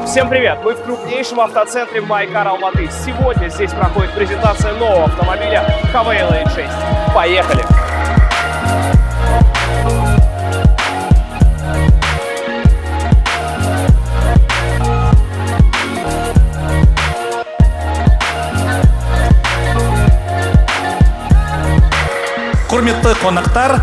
Всем привет! Мы в крупнейшем автоцентре MyCar Алматы. Сегодня здесь проходит презентация нового автомобиля Haval H6. Поехали! Құрметті қонақтар,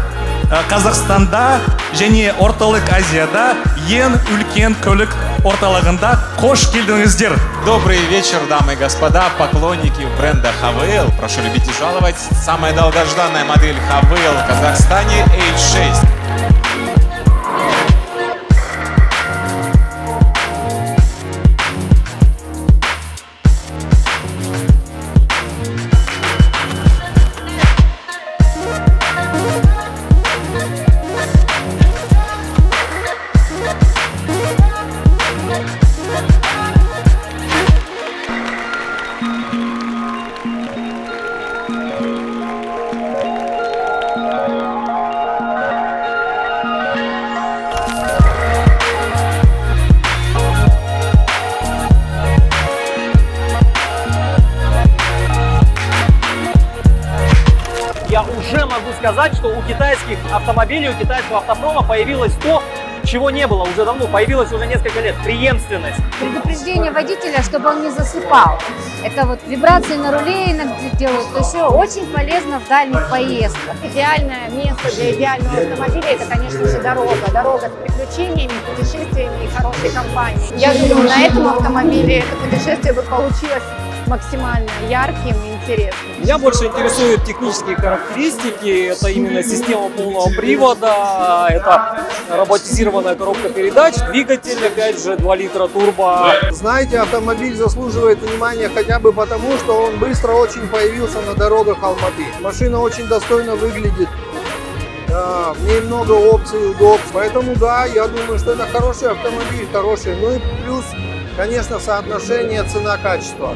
Қазақстанда және Орталық Азияда ең үлкен көлік орталығында қош келдіңіздер. Добрый вечер, дамы и господа, поклонники бренда Haval. Прошу любить и жаловать. Самая долгожданная модель Haval в Казахстане H6. Я уже могу сказать, что у китайских автомобилей, у китайского автопрома появилось то, чего не было уже давно, появилось уже несколько лет – преемственность. Предупреждение водителя, чтобы он не засыпал. Это вот вибрации на руле иногда делают. То есть очень полезно в дальних поездках. Идеальное место для идеального автомобиля – это, конечно же, дорога. Дорога с приключениями, путешествиями и хорошей компанией. Я думаю, на этом автомобиле это путешествие бы получилось максимально ярким и интересным. Меня больше интересуют технические характеристики. Это именно система полного привода, это роботизированная коробка передач, двигатель, опять же, 2 литра турбо. Знаете, автомобиль заслуживает внимания хотя бы потому, что он быстро очень появился на дорогах Алматы. Машина очень достойно выглядит, в ней много опций, удобств. Поэтому да, я думаю, что это хороший автомобиль, хороший. Ну и плюс, конечно, соотношение цена-качество.